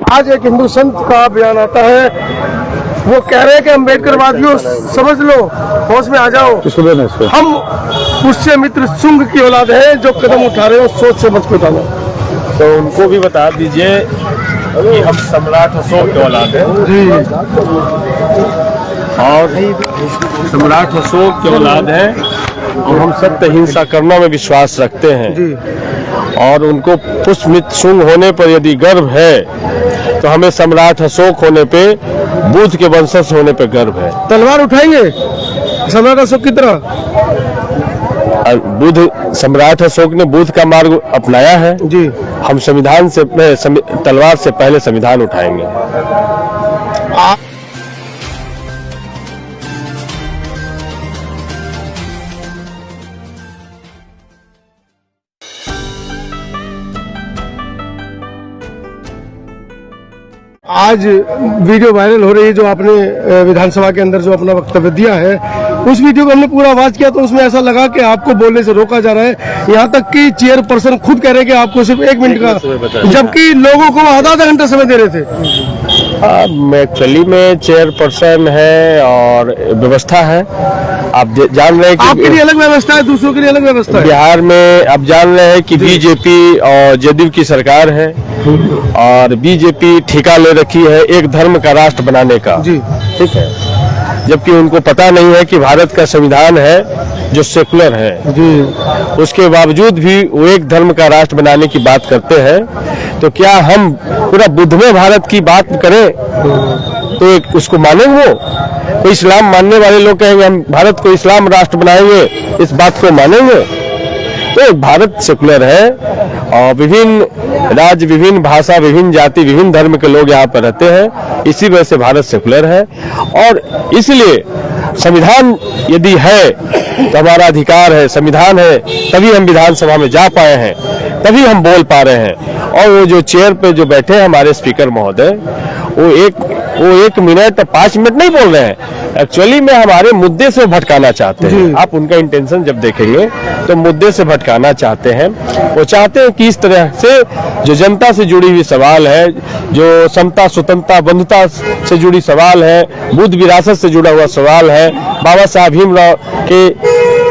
आज एक हिंदू संत का बयान आता है, वो कह रहे हैं कि अम्बेडकरवादियों समझ लो, होश में आ जाओ, हम पुष्य मित्र शुंग की औलाद है, जो कदम उठा रहे हो सोच समझ के उठाना। तो उनको भी बता दीजिए कि हम सम्राट अशोक की औलाद हैं और सम्राट अशोक की औलाद है और हम सत्य हिंसा कर्मों में विश्वास रखते हैं और उनको पुष्यमित्र शुंग होने पर यदि गर्व है तो हमें सम्राट अशोक होने पे, बुद्ध के वंशज होने पे गर्व है। तलवार उठाएंगे सम्राट अशोक की तरह? बुद्ध, सम्राट अशोक ने बुद्ध का मार्ग अपनाया है जी। हम संविधान से तलवार से पहले संविधान उठाएंगे। आज वीडियो वायरल हो रही है, जो आपने विधानसभा के अंदर जो अपना वक्तव्य दिया है, उस वीडियो को हमने पूरा वॉच किया तो उसमें ऐसा लगा कि आपको बोलने से रोका जा रहा है। यहाँ तक कि चेयरपर्सन खुद कह रहे हैं कि आपको सिर्फ 1 मिनट का, जबकि लोगों को आधा घंटा समय दे रहे थे। एक्चुअली में चेयरपर्सन है और व्यवस्था है। आप जान रहे हैं कि आपके लिए अलग व्यवस्था है, दूसरों के लिए अलग व्यवस्था है। बिहार में आप जान रहे हैं कि बीजेपी और जदयू की सरकार है और बीजेपी ठेका ले रखी है एक धर्म का राष्ट्र बनाने का। जी, ठीक है, जबकि उनको पता नहीं है कि भारत का संविधान है जो सेकुलर है जी। उसके बावजूद भी वो एक धर्म का राष्ट्र बनाने की बात करते हैं। तो क्या हम पूरा बुद्धमय भारत की बात करें तो उसको मानेंगे? वो कोई इस्लाम मानने वाले लोग कहेंगे हम भारत को इस्लाम राष्ट्र बनाएंगे, इस बात को मानेंगे? तो भारत सेकुलर है और विभिन्न राज्य, विभिन्न भाषा, विभिन्न जाति, विभिन्न धर्म के लोग यहाँ पर रहते हैं, इसी वजह से भारत सेकुलर है। और इसलिए संविधान यदि है तो हमारा अधिकार है, संविधान है तभी हम विधानसभा में जा पाए हैं, तभी हम बोल पा रहे हैं। और वो जो चेयर पे जो बैठे हैं हमारे स्पीकर महोदय, वो एक मिनट 5 मिनट नहीं बोल रहे हैं, एक्चुअली में हमारे मुद्दे से भटकाना चाहते हैं। आप उनका इंटेंशन जब देखेंगे तो मुद्दे से भटकाना चाहते हैं। वो चाहते हैं कि इस तरह से जो जनता से जुड़ी हुई सवाल है, जो समता, स्वतंत्रता, बंधुता से जुड़ी सवाल है, बुद्ध विरासत से जुड़ा हुआ सवाल है, बाबा साहब भीमराव के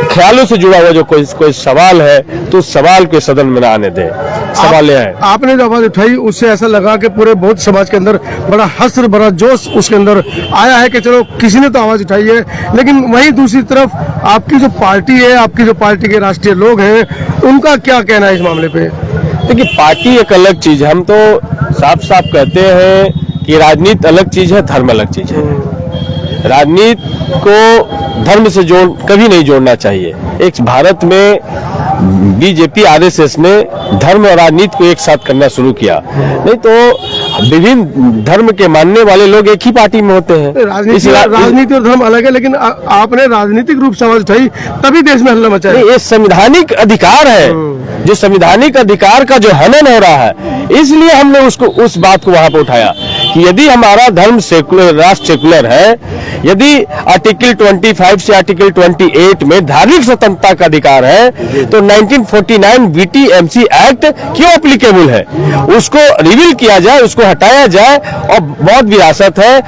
ख्यालों से जुड़ा हुआ जो कोई सवाल है, तो उस सवाल के सदन में आने दें। सवाल यह है, आपने जो आवाज उठाई उससे ऐसा लगा कि पूरे बौद्ध समाज के अंदर बड़ा हस्र, बड़ा जोश उसके अंदर आया है कि चलो किसी ने तो आवाज उठाई है। लेकिन वहीं दूसरी तरफ आपकी जो पार्टी है, आपकी जो पार्टी के राष्ट्रीय लोग हैं, उनका क्या कहना है इस मामले पे? देखिए, पार्टी एक अलग चीज है। हम तो साफ साफ कहते हैं कि राजनीति अलग चीज है, धर्म अलग चीज है। राजनीति को धर्म से कभी नहीं जोड़ना चाहिए। एक भारत में बीजेपी, आरएसएस ने धर्म और राजनीति को एक साथ करना शुरू किया, नहीं तो विभिन्न धर्म के मानने वाले लोग एक ही पार्टी में होते हैं। राजनीति और धर्म अलग है, लेकिन आपने राजनीतिक रूप से आवाज उठाई तभी देश में हल्ला मचा है। ये संवैधानिक अधिकार है, जो संवैधानिक अधिकार का जो हनन हो रहा है, इसलिए हमने उस बात को वहां पर उठाया कि यदि हमारा धर्म सेकुलर, राष्ट्र सेकुलर है, यदि आर्टिकल 25 से आर्टिकल 28 में धार्मिक स्वतंत्रता का अधिकार है, तो 1949 बीटीएमसी एक्ट क्यों एप्लीकेबल है? उसको रिवील किया जाए, उसको हटाया जाए और बौद्ध विरासत है,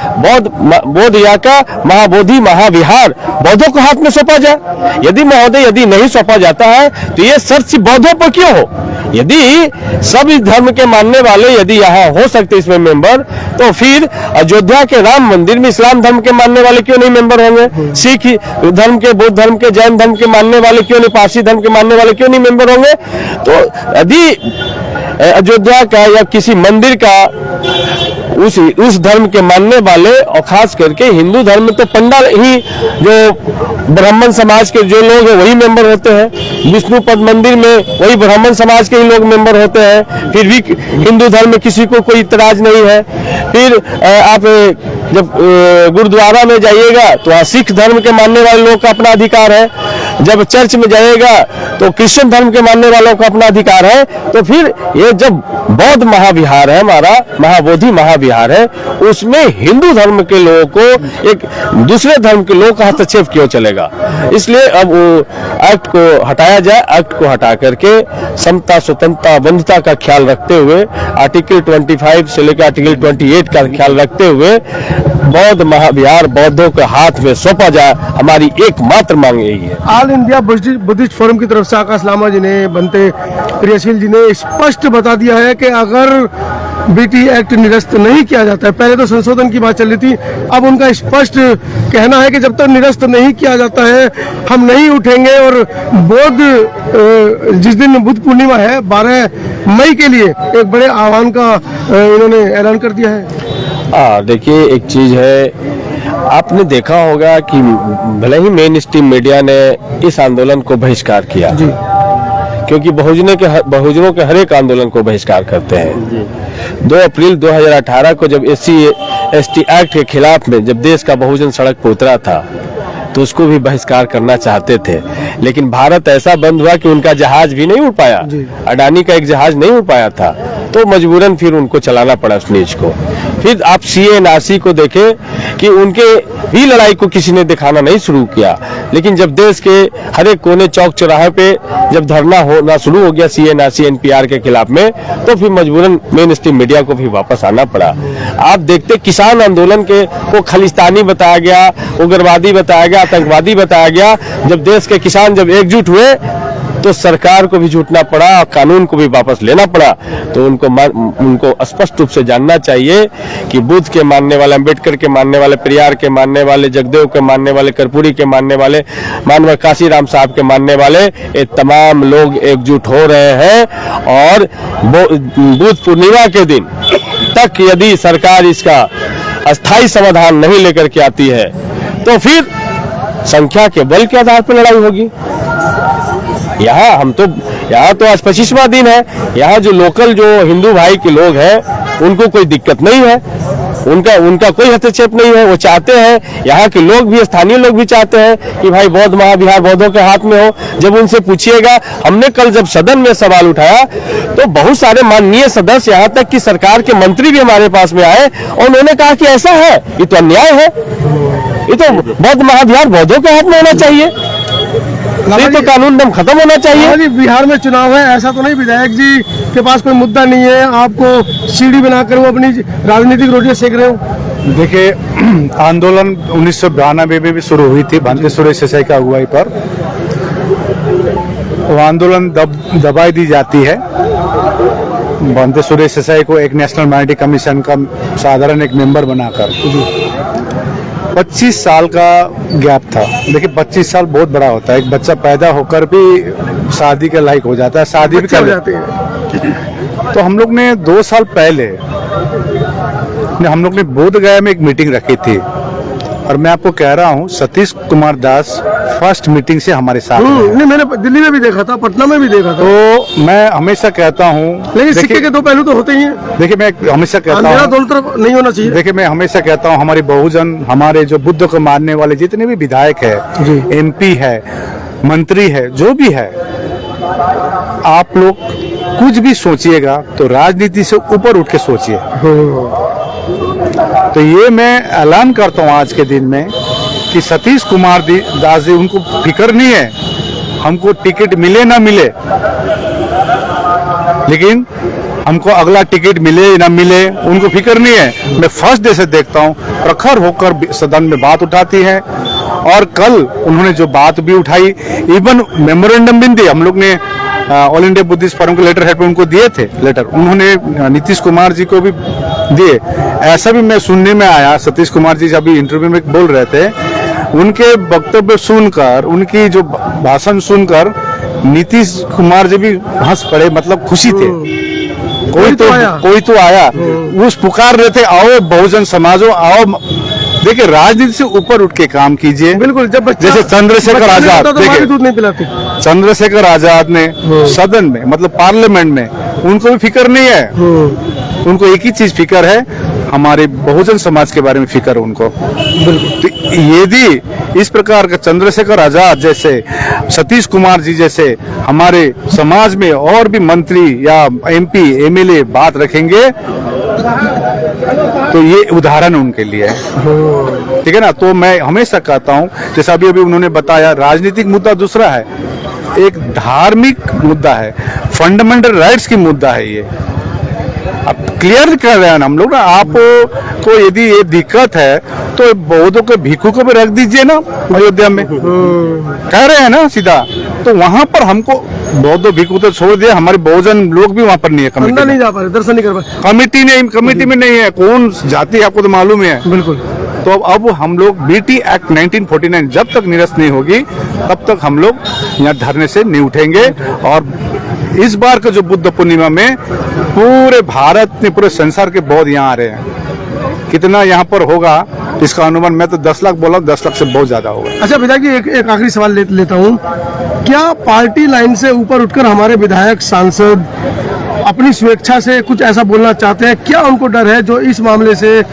बौद्ध या का महाबोधि महाविहार बौद्धों को हाथ में सौंपा जाए। यदि महोदय यदि नहीं सौंपा जाता है तो ये शर्त बौद्धों पर क्यों हो? यदि सभी धर्म के मानने वाले यदि यहाँ हो सकते इसमें मेंबर, तो फिर अयोध्या के राम मंदिर में इस्लाम धर्म के मानने वाले क्यों नहीं मेंबर होंगे? सिख धर्म के, बौद्ध धर्म के, जैन धर्म के मानने वाले क्यों नहीं, पारसी धर्म के मानने वाले क्यों नहीं मेंबर होंगे? तो यदि अयोध्या का या किसी मंदिर का उस धर्म के मानने वाले, और खास करके हिंदू धर्म में तो पंडा ही, जो ब्राह्मण समाज के जो लोग हैं वही मेंबर होते हैं। विष्णुपद मंदिर में वही ब्राह्मण समाज के ही लोग मेंबर होते हैं। फिर भी हिंदू धर्म में किसी को कोई इतराज नहीं है। फिर आप जब गुरुद्वारा में जाइएगा तो वहाँ सिख धर्म के मानने वाले लोग का अपना अधिकार है। जब चर्च में जाएगा तो क्रिश्चियन धर्म के मानने वालों का अपना अधिकार है, तो फिर ये जब बौद्ध महाविहार है, हमारा महाबोधि महाविहार है, उसमें हिंदू धर्म के लोगों को एक दूसरे धर्म के लोगों का हस्तक्षेप क्यों चलेगा? इसलिए अब वो एक्ट को हटाया जाए। एक्ट को हटा करके समता, स्वतंत्रता, बंधुता का ख्याल रखते हुए, आर्टिकल 25 से लेकर आर्टिकल 28 का ख्याल रखते हुए बौद्ध महाविहार बौद्धों के हाथ में सौंपा जाए, हमारी एकमात्र मांग यही है। ऑल इंडिया बुद्धिस्ट फोरम की तरफ से आकाश लामा जी ने, बनते क्रियाशील जी ने स्पष्ट बता दिया है कि अगर बीटी एक्ट निरस्त नहीं किया जाता है, पहले तो संशोधन की बात चल रही थी, अब उनका स्पष्ट कहना है कि जब तक निरस्त नहीं किया जाता है हम नहीं उठेंगे। और जिस दिन बुद्ध पूर्णिमा है 12 मई के लिए एक बड़े आह्वान का इन्होंने ऐलान कर दिया है। देखिए, एक चीज है, आपने देखा होगा कि भले ही मेन स्ट्रीम मीडिया ने इस आंदोलन को बहिष्कार किया जी, क्योंकि बहुजनों के हर एक आंदोलन को बहिष्कार करते हैं। 2 अप्रैल 2018 को जब SC/ST एक्ट के खिलाफ में जब देश का बहुजन सड़क पर उतरा था तो उसको भी बहिष्कार करना चाहते थे, लेकिन भारत ऐसा बंद हुआ कि उनका जहाज भी नहीं उड़ पाया, अडानी का एक जहाज नहीं उड़ पाया था, तो मजबूरन फिर उनको चलाना पड़ा उस न्यूज को। फिर आप CA/NRC को देखें कि उनके भी लड़ाई को किसी ने दिखाना नहीं शुरू किया, लेकिन जब देश के हर एक कोने चौक चौराहे पे जब धरना होना शुरू हो गया CA/NRC NPR के खिलाफ में, तो फिर मजबूरन मेन स्ट्रीम मीडिया को भी वापस आना पड़ा। आप देखते किसान आंदोलन को खालिस्तानी बताया गया, उग्रवादी बताया गया, आतंकवादी बताया गया। जब देश के किसान जब एकजुट हुए तो सरकार को भी जुटना पड़ा और कानून को भी वापस लेना पड़ा। तो उनको स्पष्ट रूप से जानना चाहिए कि बुद्ध के मानने वाले, अम्बेडकर के मानने वाले, पेरियार के मानने वाले, जगदेव के मानने वाले, कर्पूरी के मानने वाले, मानव काशीराम साहब के मानने वाले, ये तमाम लोग एकजुट हो रहे हैं। और बुद्ध पूर्णिमा के दिन तक यदि सरकार इसका अस्थायी समाधान नहीं लेकर के आती है तो फिर संख्या के बल के आधार पर लड़ाई होगी। यहाँ तो आज 25वां दिन है, यहाँ जो लोकल जो हिंदू भाई के लोग हैं उनको कोई दिक्कत नहीं है, उनका कोई हस्तक्षेप नहीं है। वो चाहते हैं, यहाँ के लोग भी, स्थानीय लोग भी चाहते हैं कि भाई बौद्ध महाविहार बौद्धों के हाथ में हो। जब उनसे पूछिएगा, हमने कल जब सदन में सवाल उठाया तो बहुत सारे माननीय सदस्य, यहाँ तक कि सरकार के मंत्री भी हमारे पास में आए और उन्होंने कहा कि ऐसा है, ये तो अन्याय है, ये तो बौद्ध महाविहार बौद्धों के हाथ में होना चाहिए, ये तो कानून दम खत्म होना चाहिए। बिहार में चुनाव है, ऐसा तो नहीं विधायक जी के पास कोई मुद्दा नहीं है, आपको सीढ़ी बनाकर वो अपनी राजनीतिक रोटियां सेक रहे हो? देखिए, आंदोलन 1992 में भी शुरू हुई थी भंते सुरेश देसाई का अगुवाई पर। वो आंदोलन दबाई दी जाती है। भंते सुरेश देसाई को एक नेशनल माइनॉरिटी कमीशन का साधारण एक मेंबर बनाकर 25 साल का गैप था। देखिए, 25 साल बहुत बड़ा होता है। एक बच्चा पैदा होकर भी शादी के लायक हो जाता है, शादी भी कर जाते हैं। तो हम लोग ने 2 साल पहले हम लोग ने बोध गया में एक मीटिंग रखी थी, और मैं आपको कह रहा हूँ सतीश कुमार दास फर्स्ट मीटिंग से हमारे साथ नहीं, मैंने दिल्ली में भी देखा था, पटना में भी देखा था। तो मैं हमेशा कहता हूँ, लेकिन सिक्के के 2 पहलू तो होते ही हैं। देखिए, मैं हमेशा कहता हूँ दोनों तरफ नहीं होना चाहिए। देखिए, मैं हमेशा कहता हूँ, हमारे बहुजन, हमारे जो बुद्ध को मानने वाले जितने भी विधायक है, MP है, मंत्री है, जो भी है, आप लोग कुछ भी सोचिएगा तो राजनीति से ऊपर उठ के सोचिए। तो ये मैं ऐलान करता हूँ आज के दिन में कि सतीश कुमार दास जी, उनको फिक्र नहीं है हमको टिकट मिले ना मिले, लेकिन हमको अगला टिकट मिले ना मिले उनको फिक्र नहीं है। मैं फर्स्ट डे से देखता हूँ प्रखर होकर सदन में बात उठाती है, और कल उन्होंने जो बात भी उठाई, इवन मेमोरेंडम भी दिए। हम लोग ने ऑल इंडिया बुद्धिस्ट फोरम के लेटर हेड पे उनको दिए थे लेटर, उन्होंने नीतीश कुमार जी को भी दिए। ऐसा भी मैं सुनने में आया, सतीश कुमार जी अभी इंटरव्यू में बोल रहे थे, उनके वक्तव्य सुनकर, उनकी जो भाषण सुनकर नीतीश कुमार जी भी हंस पड़े, मतलब खुशी थे। कोई तो आया, उस पुकार रहे थे, आओ बहुजन समाजो, आओ। देखिए, राजनीति से ऊपर उठ के काम कीजिए। बिल्कुल, जब जैसे चंद्रशेखर आजाद, देखिए दूध नहीं पिलाते, चंद्रशेखर आजाद ने सदन में, मतलब पार्लियामेंट में, उनको भी फिक्र नहीं है। उनको एक ही चीज फिक्र है, हमारे बहुजन समाज के बारे में फिक्र है उनको। तो यदि इस प्रकार का चंद्रशेखर आजाद जैसे, सतीश कुमार जी जैसे हमारे समाज में और भी मंत्री या MP MLA बात रखेंगे तो ये उदाहरण उनके लिए है, ठीक है ना। तो मैं हमेशा कहता हूँ, जैसा अभी उन्होंने बताया, राजनीतिक मुद्दा दूसरा है, एक धार्मिक मुद्दा है, फंडामेंटल राइट्स की मुद्दा है। ये अब क्लियर कर रहे हैं हम लोग ना, आपको यदि ये दिक्कत है तो बौद्धों के भिक्षु को भी रख दीजिए ना अयोध्या में, कह रहे हैं ना सीधा। तो वहां पर हमको बौद्ध भिक्षु तो छोड़ दिया, हमारे बहुजन लोग भी वहां पर नहीं है, अंदर नहीं जा पा रहे, दर्शन नहीं कर पा रहे। कमेटी में नहीं है, कौन जाति है आपको तो मालूम है। बिल्कुल। तो अब हम लोग BT एक्ट 1949 जब तक निरस्त नहीं होगी तब तक हम लोग यहाँ धरने से नहीं उठेंगे। और इस बार का जो बुद्ध पूर्णिमा में पूरे भारत में, पूरे संसार के बौद्ध यहाँ आ रहे हैं। कितना यहाँ पर होगा इसका अनुमान मैं तो 10 लाख बोला, 10 लाख से बहुत ज्यादा होगा। अच्छा विधायक जी, एक आखिरी सवाल लेता हूँ, क्या पार्टी लाइन से ऊपर उठकर हमारे विधायक सांसद अपनी स्वेच्छा से कुछ ऐसा बोलना चाहते हैं? क्या उनको डर है जो इस मामले से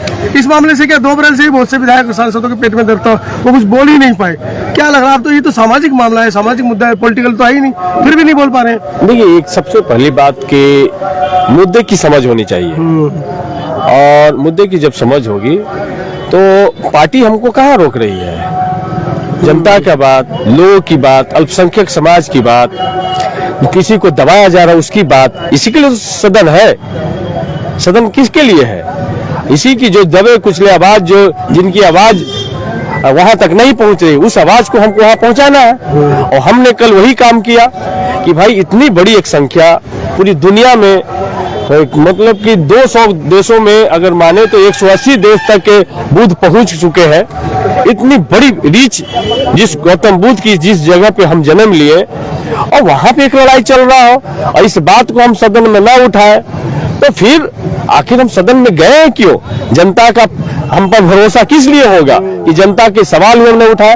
क्या 2 अप्रैल से ही बहुत से विधायक सांसदों के पेट में दर्द था, वो कुछ बोल ही नहीं पाए? क्या लग रहा है? अब तो ये तो सामाजिक मामला है, सामाजिक मुद्दा है, पॉलिटिकल तो है ही नहीं, फिर भी नहीं बोल पा रहे हैं। देखिए, एक सबसे पहली बात कि मुद्दे की समझ होनी चाहिए, और मुद्दे की जब समझ होगी तो पार्टी हमको कहाँ रोक रही है? जनता का बात, लोगों की बात, अल्पसंख्यक समाज की बात, किसी को दबाया जा रहा है उसकी बात, इसी के लिए तो सदन है। सदन किसके लिए है? इसी की जो दबे कुचले आवाज, जो जिनकी आवाज वहां तक नहीं पहुंच रही, उस आवाज को हमको वहां पहुंचाना है। और हमने कल वही काम किया कि भाई इतनी बड़ी एक संख्या पूरी दुनिया में, मतलब कि 200 देशों में अगर माने तो 180 देश तक के बुद्ध पहुंच चुके हैं। इतनी बड़ी रीच जिस गौतम बुद्ध की जिस जगह पे हम जन्म लिए, और वहां पे एक लड़ाई चल रहा हो और इस बात को हम सदन में ना उठाए, तो फिर आखिर हम सदन में गए क्यों? जनता का हम पर भरोसा किस लिए होगा कि जनता के सवाल हमने उठाए?